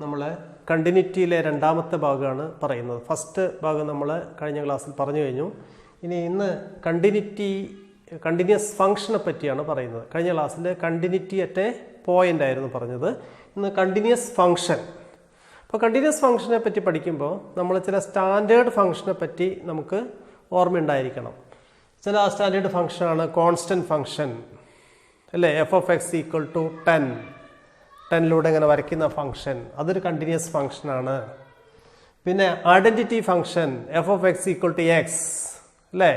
നമ്മളെ കണ്ടിന്യൂറ്റിയിലെ രണ്ടാമത്തെ ഭാഗമാണ് പറയുന്നത്. ഫസ്റ്റ് ഭാഗം നമ്മൾ കഴിഞ്ഞ ക്ലാസ്സിൽ പറഞ്ഞു കഴിഞ്ഞു. ഇന്ന് കണ്ടിന്യൂസ് ഫംഗ്ഷനെ പറ്റിയാണ് പറയുന്നത്. കഴിഞ്ഞ ക്ലാസ്സിൽ കണ്ടിന്യൂറ്റി അറ്റ് എ പോയിന്റ് ആയിരുന്നു പറഞ്ഞത്. ഇന്ന് കണ്ടിന്യൂസ് ഫംഗ്ഷൻ. അപ്പോൾ കണ്ടിന്യൂസ് ഫംഗ്ഷനെ പറ്റി പഠിക്കുമ്പോൾ നമ്മൾ ചില സ്റ്റാൻഡേർഡ് ഫംഗ്ഷനെ പറ്റി നമുക്ക് ഓർമ്മയുണ്ടായിരിക്കണം. ചില സ്റ്റാൻഡേർഡ് ഫംഗ്ഷനാണ് കോൺസ്റ്റൻറ്റ് ഫംഗ്ഷൻ അല്ലേ, f(x) = 10. 10ലൂടെ ഇങ്ങനെ വരയ്ക്കുന്ന ഫംഗ്ഷൻ, അതൊരു കണ്ടിന്യൂസ് ഫംഗ്ഷനാണ്. പിന്നെ ഐഡൻറ്റിറ്റി ഫംഗ്ഷൻ f(x) = x അല്ലേ,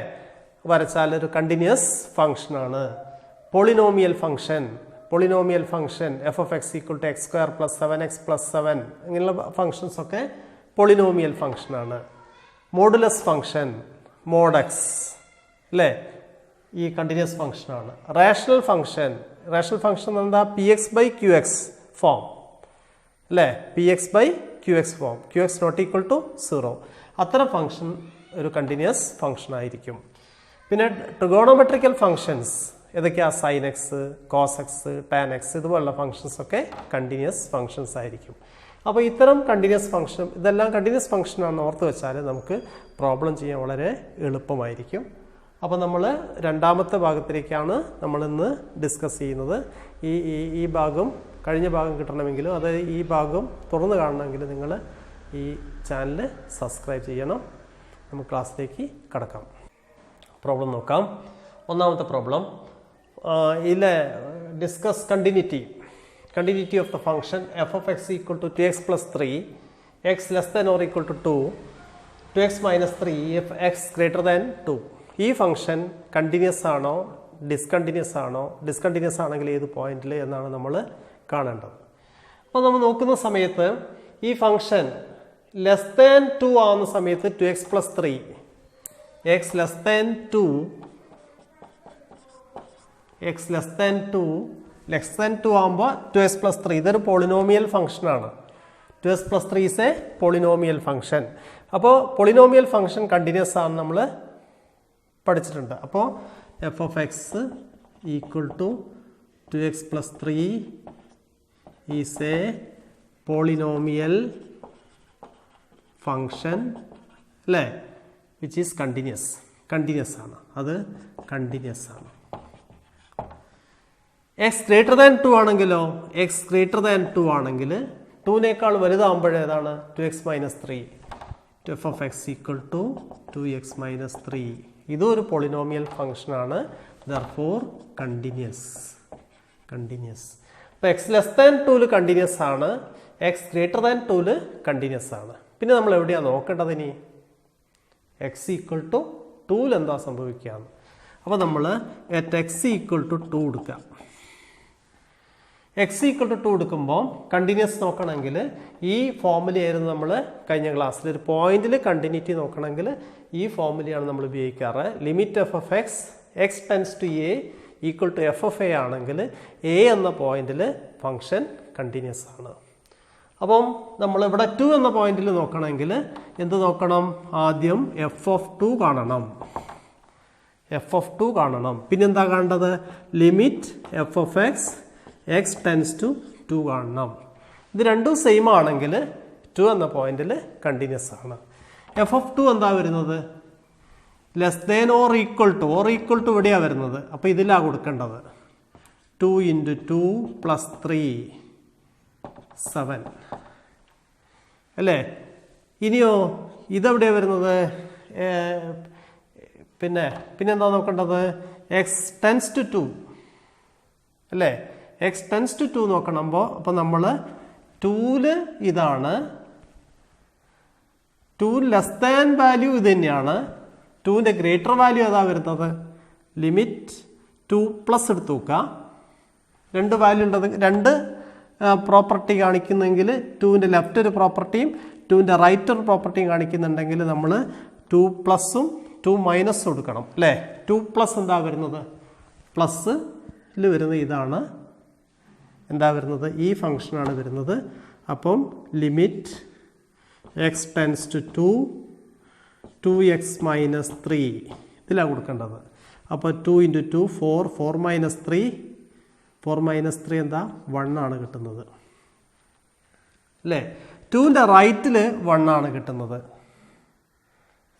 വരച്ചാൽ ഒരു കണ്ടിന്യൂസ് ഫംഗ്ഷനാണ്. Polynomial function f(x) = x² + 7x + 7 ഇങ്ങനെയുള്ള ഫംഗ്ഷൻസ് ഒക്കെ പോളിനോമിയൽ ഫംഗ്ഷനാണ്. മോഡുലസ് ഫംഗ്ഷൻ mod(x) അല്ലേ, ഈ കണ്ടിന്യൂസ് ഫംഗ്ഷനാണ്. റേഷണൽ ഫംഗ്ഷൻ എന്താ, px/qx ഫോം അല്ലേ, px/qx ഫോം, qx ≠ 0. അത്തരം ഫംഗ്ഷൻ ഒരു കണ്ടിന്യൂസ് ഫംഗ്ഷൻ ആയിരിക്കും. പിന്നെ ട്രിഗോണോമെട്രിക്കൽ ഫംഗ്ഷൻസ് ഏതൊക്കെയാ, sin x, cos x, tan x ഇതുപോലുള്ള ഫംഗ്ഷൻസ് ഒക്കെ കണ്ടിന്യൂസ് ഫംഗ്ഷൻസ് ആയിരിക്കും. അപ്പോൾ ഇത്തരം കണ്ടിന്യൂസ് ഫംഗ്ഷൻ, ഇതെല്ലാം കണ്ടിന്യൂസ് ഫംഗ്ഷനാണെന്ന് ഓർത്ത് വെച്ചാൽ നമുക്ക് പ്രോബ്ലം ചെയ്യാൻ വളരെ എളുപ്പമായിരിക്കും. അപ്പോൾ നമ്മൾ രണ്ടാമത്തെ ഭാഗത്തിലേക്കാണ് നമ്മളിന്ന് ഡിസ്കസ് ചെയ്യുന്നത്. ഈ ഭാഗം, കഴിഞ്ഞ ഭാഗം കിട്ടണമെങ്കിലും അതായത് ഈ ഭാഗം തുറന്ന് കാണണമെങ്കിൽ നിങ്ങൾ ഈ ചാനൽ സബ്സ്ക്രൈബ് ചെയ്യണം. നമുക്ക് ക്ലാസ്സിലേക്ക് കടക്കാം. പ്രോബ്ലം നോക്കാം. ഒന്നാമത്തെ പ്രോബ്ലം, ഇതിലെ discuss continuity of the function f(x) = 2x + 3, x <= 2, 2x - 3 if x > 2. ഈ ഫംഗ്ഷൻ കണ്ടിന്യൂസ് ആണോ ഡിസ്കണ്ടിന്യൂസ് ആണോ, ഡിസ്കണ്ടിന്യൂസ് ആണെങ്കിൽ ഏത് പോയിന്റിൽ എന്നാണ് നമ്മൾ കാണേണ്ടത്. അപ്പോൾ നമ്മൾ നോക്കുന്ന സമയത്ത് ഈ ഫംഗ്ഷൻ <2 ആവുന്ന സമയത്ത് 2x + 3, x <2 ആകുമ്പോൾ 2x + 3 ഇതൊരു പോളിനോമിയൽ ഫംഗ്ഷനാണ്. 2x + 3 is A polynomial function. അപ്പോൾ പോളിനോമിയൽ ഫംഗ്ഷൻ കണ്ടിന്യൂസ് ആണ് നമ്മൾ പഠിച്ചിട്ടുണ്ട്. അപ്പോൾ f(x) = 2x + 3 is A polynomial function അല്ലേ, വിച്ച് ഈസ് കണ്ടിന്യൂസ് ആണ്, അത് കണ്ടിന്യൂസ് ആണ്. x > 2 ആണെങ്കിലോ, x > 2 ആണെങ്കിൽ 2നേക്കാൾ വലുതാകുമ്പോഴേതാണ് 2x - 3, f(x) = 2x - 3. ഇതും ഒരു പോളിനോമിയൽ ഫംഗ്ഷനാണ്, therefore കണ്ടിന്യൂസ്. അപ്പോൾ x <2 കണ്ടിന്യൂസ് ആണ്, x > 2 കണ്ടിന്യൂസ് ആണ്. പിന്നെ നമ്മൾ എവിടെയാണ് നോക്കേണ്ടത് ഇനി, x = 2 എന്താ സംഭവിക്കുകയാണ്. അപ്പോൾ നമ്മൾ x = 2 എടുക്കുക. x = 2 എടുക്കുമ്പോൾ കണ്ടിന്യൂസ് നോക്കണമെങ്കിൽ ഈ ഫോർമുലയായിരുന്നു നമ്മൾ കഴിഞ്ഞ ക്ലാസ്സിൽ. ഒരു പോയിന്റിൽ കണ്ടിന്യൂറ്റി നോക്കണമെങ്കിൽ ഈ ഫോർമുലയാണ് നമ്മൾ ഉപയോഗിക്കാറ്. Limit f(x) x → a = f(a) ആണെങ്കിൽ a എന്ന പോയിന്റിൽ ഫംഗ്ഷൻ കണ്ടിന്യൂസ് ആണ്. അപ്പം നമ്മൾ ഇവിടെ 2 എന്ന പോയിന്റിൽ നോക്കണമെങ്കിൽ എന്ത് നോക്കണം, ആദ്യം f(2) കാണണം. പിന്നെന്താ കാണേണ്ടത്, ലിമിറ്റ് f(x) x → 2 കാണണം. ഇത് രണ്ടും സെയിം ആണെങ്കിൽ 2 എന്ന പോയിന്റിൽ കണ്ടിന്യൂസ് ആണ്. f(2) എന്താ വരുന്നത്, <= ഇവിടെയാണ് വരുന്നത്. അപ്പോൾ ഇതിലാണ് കൊടുക്കേണ്ടത്. 2 × 2 + 3 7 അല്ലേ. ഇനിയോ ഇതെവിടെയാണ് വരുന്നത്, പിന്നെന്താ നോക്കേണ്ടത്, x → 2 അല്ലേ. x → 2 നോക്കണമ്പോൾ അപ്പോൾ നമ്മൾ 2ൽ ഇതാണ്, 2 വാല്യൂ ഇത് തന്നെയാണ്. 2ന്റെ ഗ്രേറ്റർ വാല്യൂ ഏതാ വരുന്നത്, ലിമിറ്റ് 2+ എടുത്ത് നോക്കുക. രണ്ട് വാല്യൂ ഉണ്ടത്, രണ്ട് പ്രോപ്പർട്ടി കാണിക്കുന്നെങ്കിൽ 2ന്റെ ലെഫ്റ്റ് ഒരു പ്രോപ്പർട്ടിയും 2ന്റെ റൈറ്റ് ഒരു പ്രോപ്പർട്ടിയും കാണിക്കുന്നുണ്ടെങ്കിൽ നമ്മൾ 2+ഉം 2- കൊടുക്കണം അല്ലേ. 2+ എന്താ വരുന്നത്, പ്ലസ്സിൽ വരുന്നത് ഇതാണ്, എന്താ വരുന്നത്, ഈ ഫംഗ്ഷനാണ് വരുന്നത്. അപ്പം ലിമിറ്റ് x → 2 2x - 3 ഇതിലാണ് കൊടുക്കേണ്ടത്. അപ്പോൾ 2 × 2 4 4 - 3 4 - 3 എന്താ 1 ആണ് കിട്ടുന്നത് അല്ലേ? 2ൻ്റെ റൈറ്റിൽ 1 ആണ് കിട്ടുന്നത്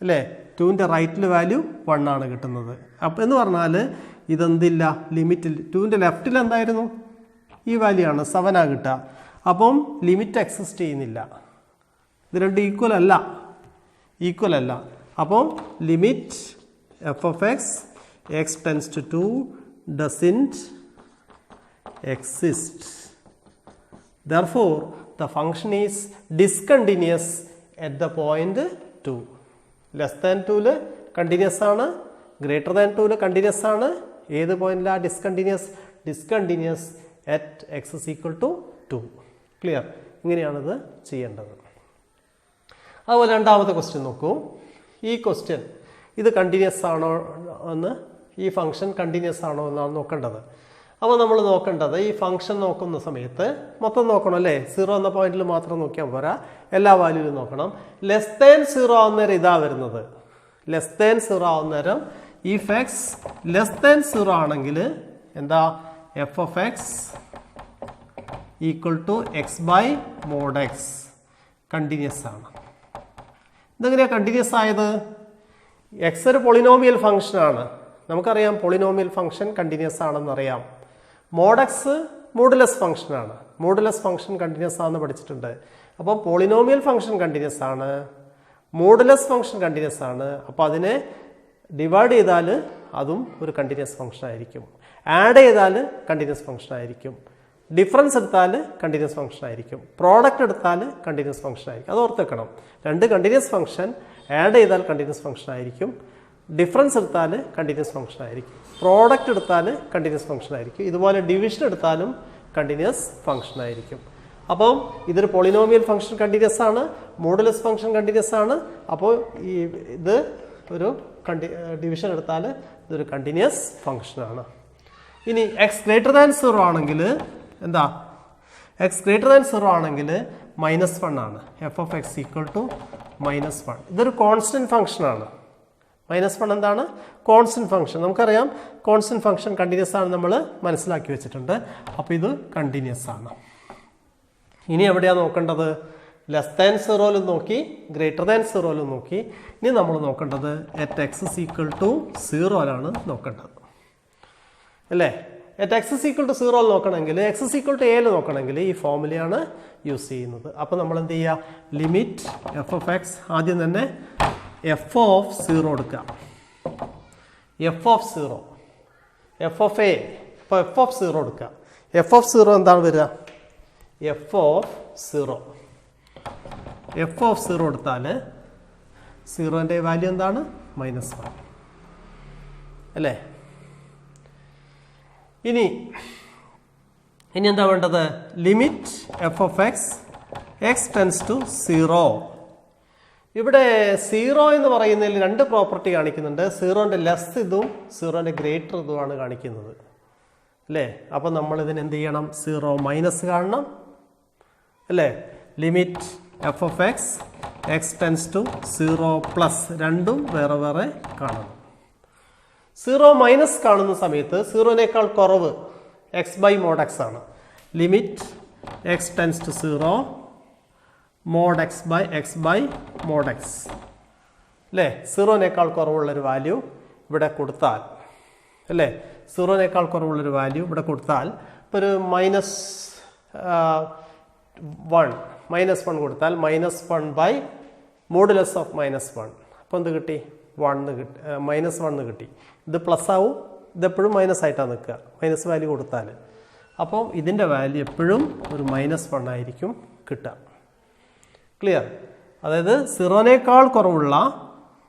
അല്ലേ? 2ൻ്റെ റൈറ്റിൽ വാല്യൂ 1 ആണ് കിട്ടുന്നത്. അപ്പം എന്ന് പറഞ്ഞാൽ ഇതെന്തില്ല, ലിമിറ്റിൽ 2ൻ്റെ ലെഫ്റ്റിൽ എന്തായിരുന്നു, ഈ വാല്യൂ ആണ് 7 ആണ് കിട്ടുക. അപ്പം ലിമിറ്റ് എക്സിസ്റ്റ് ചെയ്യുന്നില്ല. ഇത് രണ്ട് ഈക്വൽ അല്ല. അപ്പം limit f of x x tends to 2 doesn't exist. Therefore, the function is discontinuous at the point 2. Less than 2 continuous ആണ്, greater than 2 continuous ആണ്. ഏത് പോയിന്റിലാണ് discontinuous at x is equal to 2. Clear? ഇങ്ങനെയാണിത് ചെയ്യേണ്ടത്. അതുപോലെ രണ്ടാമത്തെ ക്വസ്റ്റ്യൻ നോക്കൂ. ഈ ക്വസ്റ്റ്യൻ ഇത് കണ്ടിന്യൂസ് ആണോ എന്ന്, ഈ ഫംഗ്ഷൻ കണ്ടിന്യൂസ് ആണോ എന്നാണ് നോക്കേണ്ടത്. അപ്പോൾ നമ്മൾ നോക്കേണ്ടത് ഈ ഫംഗ്ഷൻ നോക്കുന്ന സമയത്ത് മൊത്തം നോക്കണം അല്ലേ? 0 എന്ന പോയിന്റിൽ മാത്രം നോക്കിയാൽ പോരാ, എല്ലാ വാല്യൂവിലും നോക്കണം. ലെസ് ദാൻ 0 ആവുന്നേരം ഇതാ വരുന്നത്. ലെസ് ദാൻ 0 ആവുന്നേരം ഇഫ് എക്സ് ലെസ് ദാൻ 0 ആണെങ്കിൽ എന്താ, f of x equal to x by mod x continuous ആണ്. ഇതെങ്ങനെയാണ് കണ്ടിന്യൂസ് ആയത്? എക്സ് ഒരു പൊളിനോമിയൽ ഫംഗ്ഷനാണ്. നമുക്കറിയാം പൊളിനോമിയൽ ഫംഗ്ഷൻ കണ്ടിന്യൂസ് ആണെന്നറിയാം. മോഡ് എക്സ് മോഡുലസ് ഫംഗ്ഷനാണ്. മോഡുലസ് ഫംഗ്ഷൻ കണ്ടിന്യൂസ് ആണെന്ന് പഠിച്ചിട്ടുണ്ട്. അപ്പോൾ പോളിനോമിയൽ ഫംഗ്ഷൻ കണ്ടിന്യൂസ് ആണ്, മോഡുലസ് ഫംഗ്ഷൻ കണ്ടിന്യൂസ് ആണ്. അപ്പോൾ അതിനെ ഡിവൈഡ് ചെയ്താൽ അതും ഒരു കണ്ടിന്യൂസ് ഫംഗ്ഷൻ ആയിരിക്കും. ആഡ് ചെയ്താൽ കണ്ടിന്യൂസ് ഫംഗ്ഷൻ ആയിരിക്കും. ഡിഫറൻസ് എടുത്താൽ കണ്ടിന്യൂസ് ഫംഗ്ഷൻ ആയിരിക്കും. പ്രോഡക്റ്റ് എടുത്താൽ കണ്ടിന്യൂസ് ഫംഗ്ഷൻ ആയിരിക്കും. അത് ഓർത്ത് വെക്കണം. രണ്ട് കണ്ടിന്യൂസ് ഫംഗ്ഷൻ ആഡ് ചെയ്താൽ കണ്ടിന്യൂസ് ഫംഗ്ഷൻ ആയിരിക്കും. ഡിഫറൻസ് എടുത്താൽ കണ്ടിന്യൂസ് ഫംഗ്ഷൻ ആയിരിക്കും. പ്രോഡക്റ്റ് എടുത്താൽ കണ്ടിന്യൂസ് ഫംഗ്ഷൻ ആയിരിക്കും. ഇതുപോലെ ഡിവിഷൻ എടുത്താലും കണ്ടിന്യൂസ് ഫംഗ്ഷൻ ആയിരിക്കും. അപ്പം ഇതൊരു പോളിനോമിയൽ ഫംഗ്ഷൻ കണ്ടിന്യൂസ് ആണ്, മോഡുലസ് ഫംഗ്ഷൻ കണ്ടിന്യൂസ് ആണ്. അപ്പോൾ ഇത് ഒരു ഡിവിഷൻ എടുത്താൽ ഇതൊരു കണ്ടിന്യൂസ് ഫംഗ്ഷനാണ്. ഇനി എക്സ് ഗ്രേറ്റർ ദാൻ 0 ആണെങ്കിൽ എന്താ, എക്സ് ഗ്രേറ്റർ ദാൻ 0 ആണെങ്കിൽ -1 ആണ്. F of x equal to -1. ഇതൊരു കോൺസ്റ്റന്റ് ഫംഗ്ഷനാണ്. -1 എന്താണ്? Constant function. നമുക്കറിയാം കോൺസ്റ്റന്റ് ഫംഗ്ഷൻ കണ്ടിന്യൂസ് ആണ്, നമ്മൾ മനസ്സിലാക്കി വെച്ചിട്ടുണ്ട്. അപ്പോൾ ഇത് കണ്ടിന്യൂസ് ആണ്. ഇനി എവിടെയാണ് നോക്കേണ്ടത്? ലെസ് ദാൻ 0 നോക്കി, ഗ്രേറ്റർ ദാൻ 0 നോക്കി. ഇനി നമ്മൾ നോക്കേണ്ടത് at x is equal to 0 നോക്കേണ്ടത് അല്ലേ? At x is equal to 0 നോക്കണമെങ്കിൽ, എക്സ് ഇസ് ഈക്വൽ ടു എയിൽ നോക്കണമെങ്കിൽ ഈ ഫോമുലയാണ് യൂസ് ചെയ്യുന്നത്. അപ്പോൾ നമ്മൾ എന്ത് ചെയ്യുക? ലിമിറ്റ് എഫ് ഓഫ് എക്സ്, ആദ്യം തന്നെ എഫ് ഓഫ് 0 എടുക്കുക. F of 0, F of a. അപ്പോൾ എഫ് ഓഫ് 0 എടുക്കുക. എഫ് ഓഫ് 0 എന്താണ് വരിക? F of 0. എഫ് ഓഫ് 0 എടുത്താൽ 0ൻ്റെ വാല്യൂ എന്താണ്? -1 അല്ലേ? ഇനി എന്താ വേണ്ടത്? Limit f of x x tends to 0. ഇവിടെ 0 എന്ന് പറയുന്നതിൽ രണ്ട് പ്രോപ്പർട്ടി കാണിക്കുന്നുണ്ട്. 0ൻ്റെ ലെസ് ഇതും 0ൻ്റെ ഗ്രേറ്റർ ഇതുമാണ് കാണിക്കുന്നത് അല്ലേ? അപ്പം നമ്മൾ ഇതിന് എന്ത് ചെയ്യണം? 0 മൈനസ് കാണണം അല്ലേ? Limit f of x x tends to 0 plus, രണ്ടും വേറെ വേറെ കാണണം. 0 മൈനസ് കാണുന്ന സമയത്ത് 0നേക്കാൾ കുറവ് എക്സ് ബൈ മോഡ് എക്സ് ആണ്. Limit x tends to 0 mod x by mod x അല്ലേ? 0നേക്കാൾ കുറവുള്ളൊരു വാല്യൂ ഇവിടെ കൊടുത്താൽ അല്ലേ? 0നേക്കാൾ കുറവുള്ളൊരു വാല്യൂ ഇവിടെ കൊടുത്താൽ, ഇപ്പോൾ ഒരു -1 കൊടുത്താൽ -1 ബൈ മോഡുലസ് ഓഫ് -1. അപ്പോൾ എന്ത് കിട്ടി? -1 കിട്ടി. ഇത് പ്ലസ് ആവും, ഇതെപ്പോഴും മൈനസ് ആയിട്ടാണ് നിൽക്കുക മൈനസ് വാല്യൂ കൊടുത്താൽ. അപ്പോൾ ഇതിൻ്റെ വാല്യൂ എപ്പോഴും ഒരു -1 ആയിരിക്കും കിട്ടുക. ക്ലിയർ? അതായത് 0നേക്കാൾ കുറവുള്ള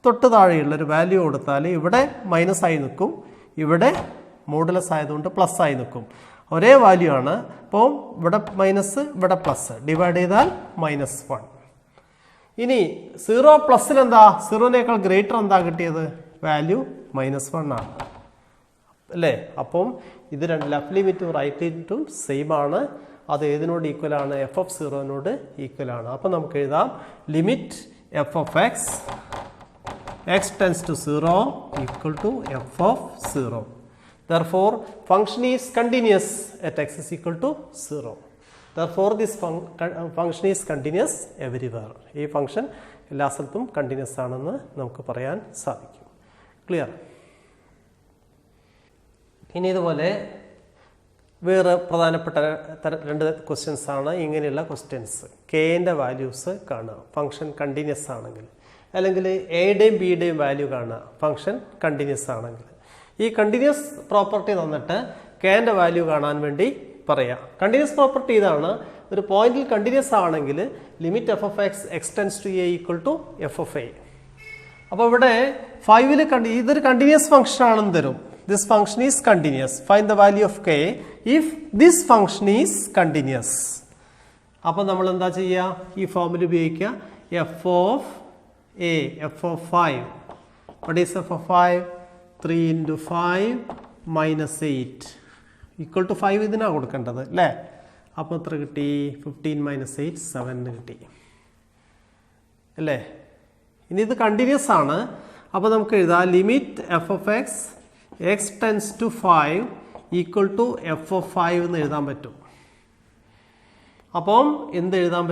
തൊട്ട് താഴെയുള്ളൊരു വാല്യൂ കൊടുത്താൽ ഇവിടെ മൈനസ് ആയി നിൽക്കും, ഇവിടെ മോഡുലസ് ആയതുകൊണ്ട് പ്ലസ് ആയി നിൽക്കും. ഒരേ വാല്യൂ ആണ്. അപ്പോൾ ഇവിടെ മൈനസ്, ഇവിടെ പ്ലസ്, ഡിവൈഡ് ചെയ്താൽ -1. ഇനി 0 പ്ലസ്സിൽ എന്താ? 0നേക്കാൾ ഗ്രേറ്റർ എന്താ കിട്ടിയത്? വാല്യൂ -1 ആണ് അല്ലേ? അപ്പം ഇത് രണ്ട് ലെഫ്റ്റ് ലിമിറ്റും റൈറ്റ് ലിമിറ്റും സെയിം ആണ്. അത് ഏതിനോട് ഈക്വൽ ആണ്? എഫ് ഓഫ് 0നോട് ഈക്വൽ ആണ്. അപ്പം നമുക്ക് എഴുതാം limit f of x x tends to 0 equal to f of 0. Therefore, function is continuous at x is equal to 0. Therefore, this function is continuous everywhere. ഈ ഫംഗ്ഷൻ എല്ലാ സ്ഥലത്തും continuous ആണെന്ന് നമുക്ക് പറയാൻ സാധിക്കും. ക്ലിയർ? ഇനി ഇതുപോലെ വേറെ പ്രധാനപ്പെട്ട രണ്ട് ക്വസ്റ്റ്യൻസ് ആണ് ഇങ്ങനെയുള്ള ക്വസ്റ്റ്യൻസ്. കെൻ്റെ വാല്യൂസ് കാണുക ഫംഗ്ഷൻ കണ്ടിന്യൂസ് ആണെങ്കിൽ, അല്ലെങ്കിൽ എയുടെയും ബിയുടെയും വാല്യൂ കാണുക ഫംഗ്ഷൻ കണ്ടിന്യൂസ് ആണെങ്കിൽ. ഈ കണ്ടിന്യൂസ് പ്രോപ്പർട്ടി തന്നിട്ട് കെൻ്റെ വാല്യൂ കാണാൻ വേണ്ടി പറയാം. കണ്ടിന്യൂസ് പ്രോപ്പർട്ടി ഇതാണ്. ഒരു പോയിന്റിൽ കണ്ടിന്യൂസ് ആണെങ്കിൽ limit f of x x tends to a equal to f of a. അപ്പോൾ ഇവിടെ 5ൽ ഇതൊരു കണ്ടിന്യൂസ് ഫംഗ്ഷൻ ആണെന്ന് തരും. This function is continuous. Find the value of k if this function is continuous. അപ്പോൾ നമ്മൾ എന്താ ചെയ്യുക? ഈ ഫോമിൽ ഉപയോഗിക്കുക. f of a, f of 5. What is f of 5? 3 into 5 minus 8 equal to 5 ഇതിനാണ് കൊടുക്കേണ്ടത് അല്ലേ? അപ്പോൾ എത്ര കിട്ടി? 15 minus 8 7 കിട്ടി അല്ലേ? ഇനി ഇത് കണ്ടിന്യൂസ് ആണ്. അപ്പോൾ നമുക്ക് എഴുതാം limit f of x x tends to 5 equal to f of 5 എന്ന് എഴുതാൻ പറ്റും. അപ്പം എന്ത് എഴുതാൻ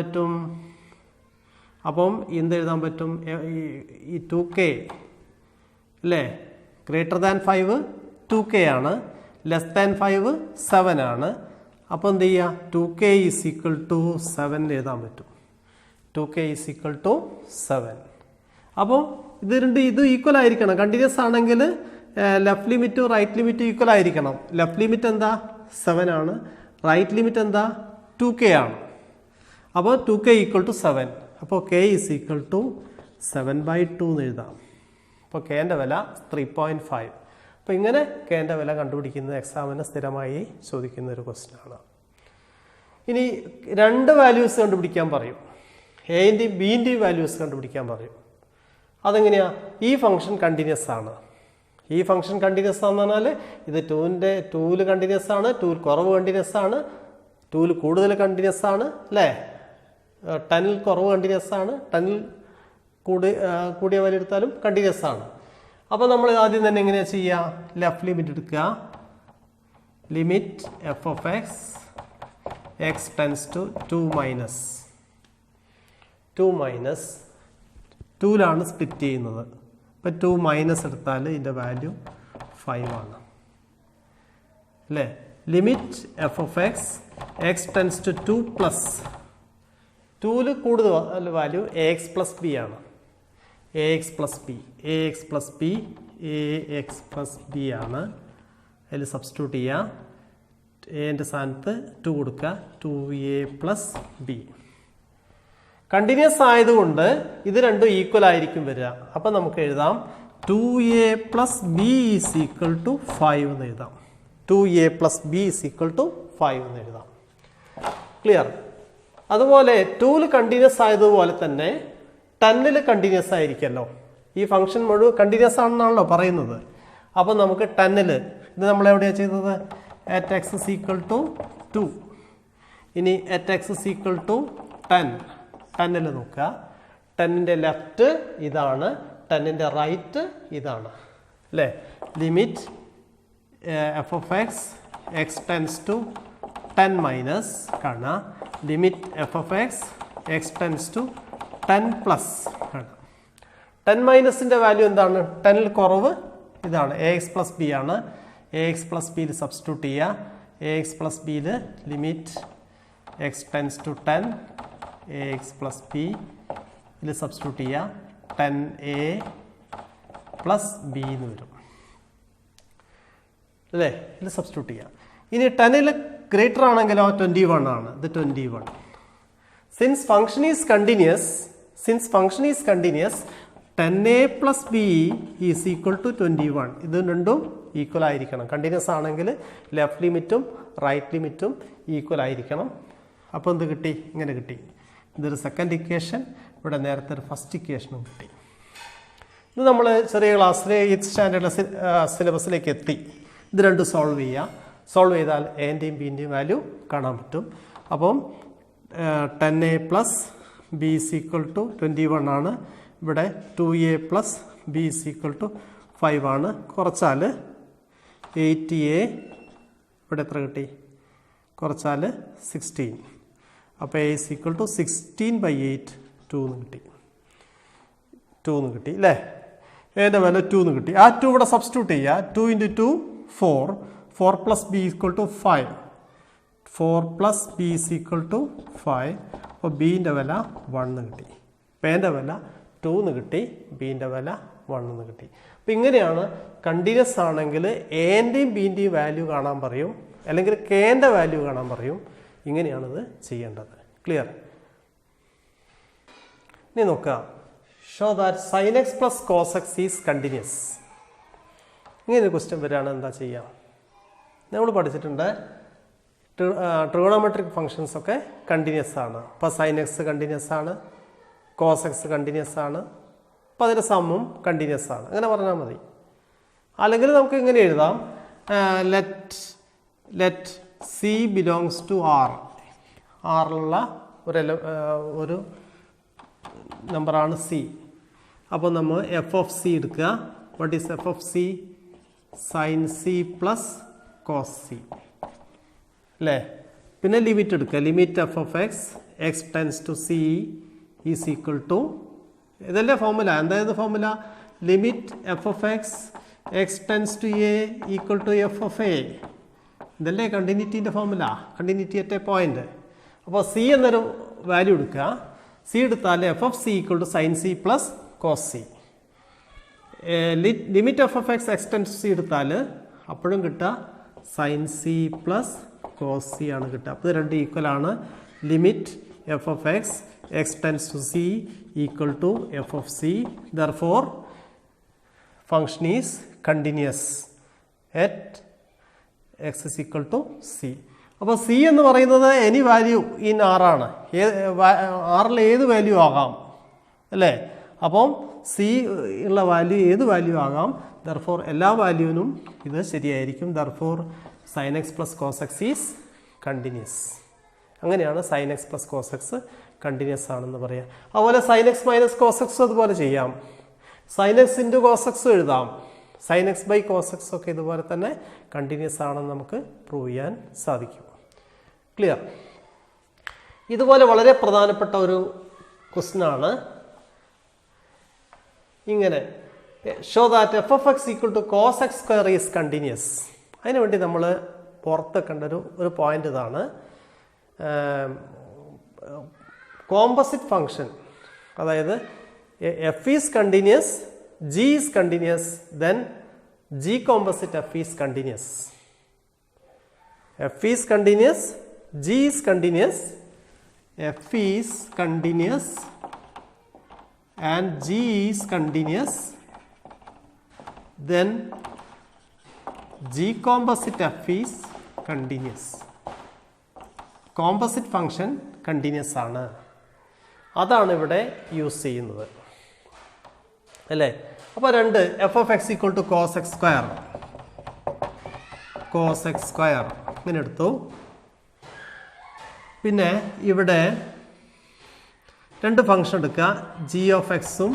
പറ്റും? ഈ 2k അല്ലേ? ഗ്രേറ്റർ ദാൻ 5 2k ആണ്, ലെസ് ദാൻ 5 7 ആണ്. അപ്പോൾ എന്ത് ചെയ്യുക? 2k ഈസ് ഈക്വൽ ടു 7 എഴുതാൻ പറ്റും. 2k is equal to 7. അപ്പോൾ ഇത് ഈക്വൽ ആയിരിക്കണം. കണ്ടിന്യൂസ് ആണെങ്കിൽ ലെഫ്റ്റ് ലിമിറ്റും റൈറ്റ് ലിമിറ്റും ഈക്വൽ ആയിരിക്കണം. ലെഫ്റ്റ് ലിമിറ്റ് എന്താ? 7 ആണ്. റൈറ്റ് ലിമിറ്റ് എന്താ? 2k ആണ്. അപ്പോൾ 2k ഈക്വൽ ടു 7. അപ്പോൾ k ഈസ് ഈക്വൽ ടു 7/2 എന്ന് എഴുതാം. അപ്പോൾ kൻ്റെ വില 3.5. അപ്പോൾ ഇങ്ങനെ kൻ്റെ വില കണ്ടുപിടിക്കുന്നത് എക്സാമിന് സ്ഥിരമായി ചോദിക്കുന്ന ഒരു ക്വസ്റ്റ്യൻ ആണ്. ഇനി രണ്ട് വാല്യൂസ് കണ്ടുപിടിക്കാൻ പറയും. എൻ്റെയും ബിൻ്റെയും വാല്യൂസ് കണ്ടുപിടിക്കാൻ പറയും. അതെങ്ങനെയാ? ഈ ഫംഗ്ഷൻ കണ്ടിന്യൂസ് ആണ്. ഈ ഫംഗ്ഷൻ കണ്ടിന്യൂസ് ആണെന്ന് പറഞ്ഞാൽ ഇത് 2ൽ കണ്ടിന്യൂസ് ആണ്, 2ൽ കുറവ് കണ്ടിന്യൂസ് ആണ്, 2ൽ കൂടുതൽ കണ്ടിന്യൂസ് ആണ് അല്ലേ? 10ൽ കുറവ് കണ്ടിന്യൂസ് ആണ്, 10ൽ കൂടിയ വാല്യൂ എടുത്താലും കണ്ടിന്യൂസ് ആണ്. അപ്പോൾ നമ്മൾ ആദ്യം തന്നെ എങ്ങനെയാണ് ചെയ്യുക? ലെഫ്റ്റ് ലിമിറ്റ് എടുക്കുക. Limit f of x x tends to 2 minus 2ലാണ് സ്പ്ലിറ്റ് ചെയ്യുന്നത്. ഇപ്പം 2 മൈനസ് എടുത്താൽ ഇതിൻ്റെ വാല്യൂ 5 ആണ് അല്ലേ? Limit f of x x tends to 2 plus 2ൽ കൂടുതൽ value a x plus b ആണ്. എ എക്സ് പ്ലസ് ബി ആണ്. അതിൽ സബ്സ്റ്റിറ്റ്യൂട്ട് ചെയ്യുക. എൻ്റെ സ്ഥാനത്ത് 2 കൊടുക്കുക. 2a plus B. കണ്ടിന്യൂസ് ആയതുകൊണ്ട് ഇത് രണ്ടും ഈക്വൽ ആയിരിക്കും വരിക. അപ്പം നമുക്ക് എഴുതാം 2a plus b is equal to 5 എന്ന് എഴുതാം. 2a plus b is equal to 5 എന്ന് എഴുതാം. ക്ലിയർ? അതുപോലെ 2ൽ കണ്ടിന്യൂസ് ആയതുപോലെ തന്നെ 10ൽ കണ്ടിന്യൂസ് ആയിരിക്കുമല്ലോ. ഈ ഫംഗ്ഷൻ മുഴുവൻ കണ്ടിന്യൂസ് ആണെന്നാണല്ലോ പറയുന്നത്. അപ്പം നമുക്ക് 10ൽ ഇത് നമ്മൾ എവിടെയാണ് ചെയ്തത്? at x is equal to 2. ഇനി at x is equal to 10. 10ൽ നോക്കുക. 10ൻ്റെ ലെഫ്റ്റ് ഇതാണ്, 10ൻ്റെ റൈറ്റ് ഇതാണ് അല്ലേ? Limit f of x x tends to 10 minus കാണാം. Limit f of x x tends to 10 plus കാണാം. 10 മൈനസിൻ്റെ വാല്യൂ എന്താണ്? 10ൽ കുറവ് ഇതാണ്, എ എക്സ് പ്ലസ് ബി ആണ്. എ എക്സ് പ്ലസ് ബിയിൽ സബ്സ്റ്റിറ്റ്യൂട്ട് ചെയ്യുക. എ എക്സ് പ്ലസ് ബിയിൽ limit x tends to 10 a x plus b ഇതിൽ സബ്സ്റ്റിറ്റ്യൂട്ട് ചെയ്യുക. 10a പ്ലസ് ബി എന്ന് വരും അല്ലേ? ഇതിൽ സബ്സ്റ്റിറ്റ്യൂട്ട് ചെയ്യുക. ഇനി 10ൽ ഗ്രേറ്റർ ആണെങ്കിലോ 21 ആണ്. ഇത് 21. Since function is continuous 10a plus b is equal to 21. ഇത് രണ്ടും ഈക്വൽ ആയിരിക്കണം. കണ്ടിന്യൂസ് ആണെങ്കിൽ ലെഫ്റ്റ് ലിമിറ്റും റൈറ്റ് ലിമിറ്റും ഈക്വൽ ആയിരിക്കണം. അപ്പോൾ എന്ത് കിട്ടി? ഇങ്ങനെ കിട്ടി. ഇതൊരു സെക്കൻഡ് ഇക്വേഷൻ, ഇവിടെ നേരത്തെ ഒരു ഫസ്റ്റ് ഇക്വേഷനും കിട്ടി. ഇത് നമ്മൾ ചെറിയ ക്ലാസ്സിൽ 8th സ്റ്റാൻഡേർഡ് സിലബസിലേക്ക് എത്തി. ഇത് രണ്ടും സോൾവ് ചെയ്യുക. സോൾവ് ചെയ്താൽ എൻ്റെയും ബിൻ്റെയും വാല്യൂ കാണാൻ പറ്റും. അപ്പം 10a plus b is equal to 21 ആണ്. ഇവിടെ 2a plus b is equal to 5 ആണ്. കുറച്ചാൽ 8a ഇവിടെ എത്ര കിട്ടി? കുറച്ചാൽ 16. അപ്പോൾ a is equal to 16/8 2 എന്ന് കിട്ടി. 2 എന്ന് കിട്ടി അല്ലേ? എൻ്റെ വാല്യൂ 2 എന്ന് കിട്ടി. ആ 2 ഇവിടെ സബ്സ്റ്റിറ്റ്യൂട്ട് ചെയ്യുക. 2 × 2 4. 4 + b = 5. 4 + b = 5. അപ്പോൾ ബീൻ്റെ വില 1 എന്ന് കിട്ടി. പേൻ്റെ വില 2 എന്ന് കിട്ടി. ബീൻ്റെ വില 1 എന്ന് കിട്ടി. അപ്പം ഇങ്ങനെയാണ് കണ്ടിന്യൂസ് ആണെങ്കിൽ എൻ്റെയും ബീൻ്റെയും വാല്യൂ കാണാൻ പറയും, അല്ലെങ്കിൽ കെൻ്റെ വാല്യൂ കാണാൻ പറയും. ഇങ്ങനെയാണിത് ചെയ്യേണ്ടത്. ക്ലിയർ? ഇനി നോക്കുക. Show that sin x + cos x is continuous. ഇങ്ങനൊരു ക്വസ്റ്റ്യൻ വരികയാണ്, എന്താ ചെയ്യുക? നമ്മൾ പഠിച്ചിട്ടുണ്ട് ട്രിഗണോമെട്രിക് ഫങ്ഷൻസ് ഒക്കെ കണ്ടിന്യൂസ് ആണ്. അപ്പോൾ sin x കണ്ടിന്യൂസ് ആണ്, cos x കണ്ടിന്യൂസ് ആണ്, അപ്പോൾ അതിൻ്റെ സമ്മും കണ്ടിന്യൂസ് ആണ്. അങ്ങനെ പറഞ്ഞാൽ മതി. അല്ലെങ്കിൽ നമുക്ക് ഇങ്ങനെ എഴുതാം, let c belongs to R. ആറിലുള്ള ഒരു നമ്പറാണ് സി. അപ്പോൾ നമ്മൾ എഫ് ഓഫ് സി എടുക്കുക. What is f of c? Sine c plus cos c അല്ലേ? പിന്നെ ലിമിറ്റ് എടുക്കുക. Limit f of x x tends to c is equal to, ഇതല്ലേ ഫോർമുല? എന്തായത് formula? Limit f of x x tends to a equal to f of a. ഇതല്ലേ കണ്ടിന്യൂറ്റീൻ്റെ formula? Continuity at a point. അപ്പോൾ C എന്നൊരു value എടുക്കുക. C എടുത്താൽ f of c equal to sine c plus cos c. Limit f of x x tends to c എടുത്താൽ അപ്പോഴും കിട്ടുക sine c plus cos c ആണ് കിട്ടുക. അപ്പോൾ ഇത് രണ്ട് ഈക്വൽ ആണ്. Limit f of x x tends to c equal to f of c. Therefore function is continuous at x is equal to c. അപ്പോൾ സി എന്ന് പറയുന്നത് എനി വാല്യൂ ഇൻ ആറാണ്. ആറിൽ ഏത് വാല്യൂ ആകാം അല്ലേ? അപ്പം സി ഉള്ള വാല്യൂ ഏത് വാല്യൂ ആകാം. ദർഫോർ എല്ലാ വാല്യൂവിനും ഇത് ശരിയായിരിക്കും. Therefore sine x plus cos x is continuous. അങ്ങനെയാണ് sine x plus cos x continuous ആണെന്ന് പറയാം. അതുപോലെ sine x minus cos x അതുപോലെ ചെയ്യാം. Sine x into cos x എഴുതാം. Sine x by cos x ഒക്കെ ഇതുപോലെ തന്നെ കണ്ടിന്യൂസ് ആണെന്ന് നമുക്ക് പ്രൂവ് ചെയ്യാൻ സാധിക്കും. ക്ലിയർ? ഇതുപോലെ വളരെ പ്രധാനപ്പെട്ട ഒരു ക്വസ്റ്റ്യൻ ആണ് ഇങ്ങനെ, show that f of x equal to cos x square is continuous. അതിനുവേണ്ടി നമ്മൾ പുറത്തെക്കേണ്ട ഒരു പോയിന്റ് ഇതാണ്. കോമ്പോസിറ്റ് ഫങ്ഷൻ, അതായത് f is continuous, g is continuous, then g composite f is continuous. F is continuous, g is continuous, f is continuous and G is continuous, then G composite F is continuous. Composite function continuous ആണ്. അതാണ് ഇവിടെ use ചെയ്യുന്നത് അല്ലേ? അപ്പോൾ രണ്ട് f of x equal to cos x square, cos x square ഇങ്ങനെ എടുത്തു. പിന്നെ ഇവിടെ രണ്ട് ഫംഗ്ഷൻ എടുക്കുക. ജി ഓഫ് എക്സും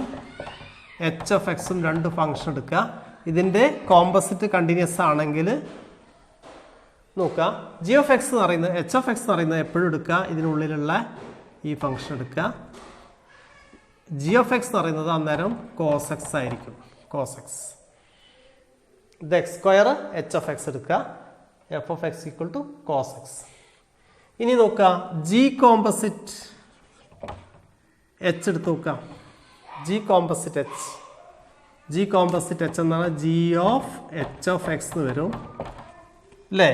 എച്ച് ഓഫ് എക്സും രണ്ട് ഫംഗ്ഷൻ എടുക്കുക. ഇതിൻ്റെ കോമ്പോസിറ്റ് കണ്ടിന്യൂസ് ആണെങ്കിൽ നോക്കുക, ജി ഓഫ് എക്സ് എന്ന് പറയുന്നത് എച്ച് ഓഫ് എക്സ് എന്ന് പറയുന്നത് എപ്പോഴും എടുക്കുക ഇതിനുള്ളിലുള്ള ഈ ഫംഗ്ഷൻ എടുക്കുക. ജി ഓഫ് എക്സ് എന്ന് പറയുന്നത് അന്നേരം കോസ് എക്സ് ആയിരിക്കും. കോസ് എക്സ് ഇത് x square h of x എടുക്കുക. F of x equal to cos x. ഇനി നോക്കുക, ജി കോമ്പോസിറ്റ് എച്ച് എടുത്ത് നോക്കാം. G composite h, g composite h എന്നാണ് g of h of x എന്ന് വരും അല്ലേ?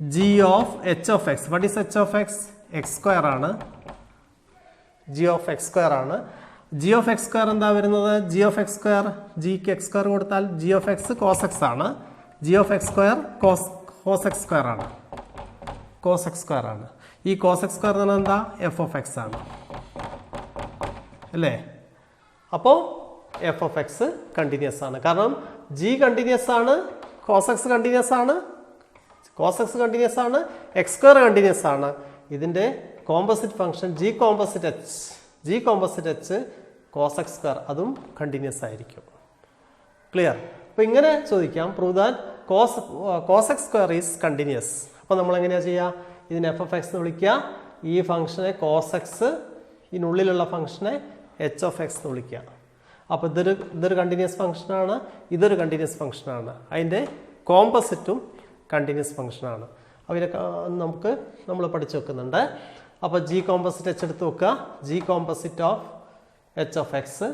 G of h of x, what is h of x? X square ആണ്. G of x square ആണ്. ജി ഓഫ് എക്സ് സ്ക്വയർ എന്താ വരുന്നത്? G of x square, ജിക്ക് x square കൊടുത്താൽ g of x cos x ആണ്. G of x square cos x square ആണ്. Cos x square ആണ്. ഈ കോസ് എക്സ് സ്ക്വയർ എന്ന് പറഞ്ഞാൽ എന്താ? എഫ് ഓഫ് എക്സ് ആണ് അല്ലേ? അപ്പോൾ എഫ് ഓഫ് എക്സ് കണ്ടിന്യൂസ് ആണ്. കാരണം ജി കണ്ടിന്യൂസ് ആണ്, കോസ് എക്സ് കണ്ടിന്യൂസ് ആണ്, കോസ് എക്സ് കണ്ടിന്യൂസ് ആണ്, എക്സ് സ്ക്വയർ കണ്ടിന്യൂസ് ആണ്. ഇതിൻ്റെ composite function g composite h, g composite h cos x square അതും കണ്ടിന്യൂസ് ആയിരിക്കും. ക്ലിയർ? അപ്പോൾ ഇങ്ങനെ ചോദിക്കാം, prove that cos x square is continuous. അപ്പോൾ നമ്മൾ എങ്ങനെയാണ് ചെയ്യുക? ഇതിന് എഫ് ഓഫ് എക്സ് എന്ന് വിളിക്കുക, ഈ ഫംഗ്ഷനെ കോസ് എക്സ്, ഇതിനുള്ളിലുള്ള ഫംഗ്ഷനെ എച്ച് ഓഫ് എക്സ് എന്ന് വിളിക്കുക. അപ്പോൾ ഇതൊരു കണ്ടിന്യൂസ് ഫംഗ്ഷനാണ്, ഇതൊരു കണ്ടിന്യൂസ് ഫംഗ്ഷനാണ്. അതിൻ്റെ കോമ്പസിറ്റും കണ്ടിന്യൂസ് ഫംഗ്ഷനാണ്. അവരൊക്കെ നമ്മൾ പഠിച്ചു വെക്കുന്നുണ്ട്. അപ്പോൾ ജി കോമ്പസിറ്റ് എച്ച് എടുത്ത് വെക്കുക. G composite of h of x,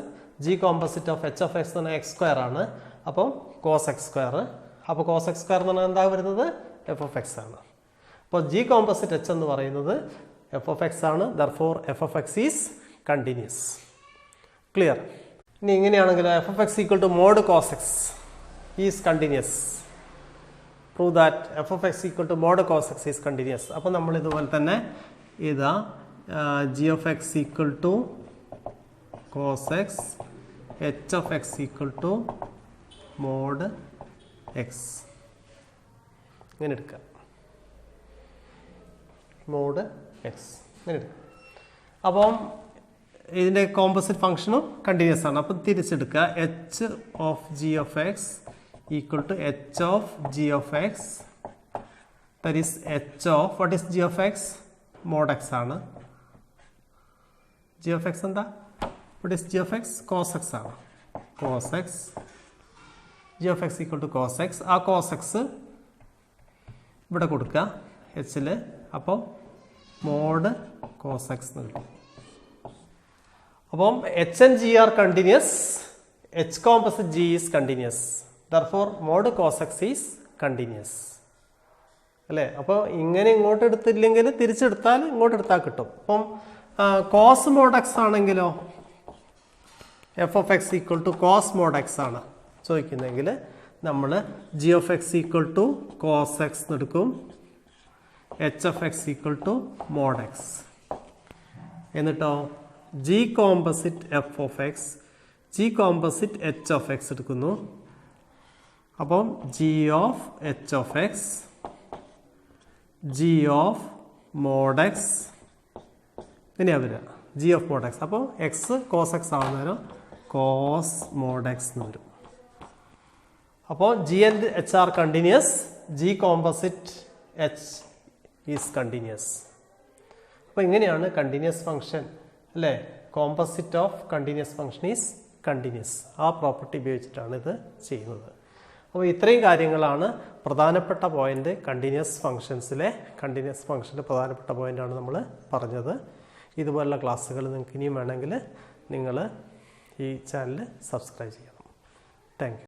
g composite of h of x എന്ന് പറഞ്ഞാൽ എക്സ് സ്ക്വയർ ആണ്. അപ്പം കോസ് എക്സ് സ്ക്വയർ. അപ്പോൾ കോസ് എക്സ് സ്ക്വയർ എന്ന് പറഞ്ഞാൽ എന്താ വരുന്നത്? എഫ് ഓഫ് എക്സ് ആണ്. അപ്പോൾ ജി കോമ്പസിറ്റ് എച്ച് എന്ന് പറയുന്നത് എഫ് ഓഫ് എക്സ് ആണ്. Therefore f of x is continuous. Clear? ഇനി ഇങ്ങനെയാണെങ്കിലോ f of x equal to mod cos x is continuous. Prove that f of x equal to mod cos x is continuous. അപ്പോൾ നമ്മൾ ഇതുപോലെ തന്നെ ഇതാ g of x equal to cos x, h of x equal to mod x ഇങ്ങനെ എടുക്കുക. Mode x ഇങ്ങനെ എടുക്കുക. അപ്പം ഇതിൻ്റെ കോമ്പോസിറ്റ് ഫംഗ്ഷനും കണ്ടിന്യൂസ് ആണ്. അപ്പം തിരിച്ചെടുക്കുക. H of g of x equal to h of g of x, that is h of what is g of x? Mod x ആണ്. ജി ഓഫ് എക്സ് എന്താ? What is g of x? Cos x ആണ്. Cos x, g of x equal to cos x. ആ cos x ഇവിടെ കൊടുക്കുക എച്ചിൽ. അപ്പോൾ mode cos X എന്ന് കിട്ടും. അപ്പം h and g are continuous, h composite g is continuous. Therefore mod cos x is continuous. അല്ലേ? അപ്പോൾ ഇങ്ങനെ ഇങ്ങോട്ട് എടുത്തില്ലെങ്കിൽ തിരിച്ചെടുത്താൽ ഇങ്ങോട്ട് എടുത്താൽ കിട്ടും. അപ്പം കോസ് മോഡ് എക്സ് ആണെങ്കിലോ f of x equal to cos mod x ആണ് ചോദിക്കുന്നെങ്കിൽ നമ്മൾ g of x equal to cos x എടുക്കും, h of x equal to mod x. എന്നിട്ടോ g composite f of x, g composite h of x എടുക്കുന്നു. അപ്പം g of h of x, g of mod x ഇങ്ങനെയാണ് വരിക. G of mod x. അപ്പോൾ x cos x ആവുന്നേരം cos mod X എന്ന് വരും. അപ്പോൾ G and H R continuous, G composite H is continuous. അപ്പോൾ ഇങ്ങനെയാണ് കണ്ടിന്യൂസ് ഫംഗ്ഷൻ, അല്ലേ? Composite of continuous function is continuous. ആ പ്രോപ്പർട്ടി ഉപയോഗിച്ചിട്ടാണ് ഇത് ചെയ്യുന്നത്. അപ്പോൾ ഇത്രയും കാര്യങ്ങളാണ് പ്രധാനപ്പെട്ട പോയിന്റ്. കണ്ടിന്യൂസ് ഫംഗ്ഷൻസിലെ കണ്ടിന്യൂസ് ഫംഗ്ഷൻ്റെ പ്രധാനപ്പെട്ട പോയിന്റാണ് നമ്മൾ പറഞ്ഞത്. ഇതുപോലുള്ള ക്ലാസ്സുകൾ നിങ്ങൾക്ക് ഇനിയും വേണമെങ്കിൽ നിങ്ങൾ ഈ ചാനൽ സബ്സ്ക്രൈബ് ചെയ്യണം. Thank you.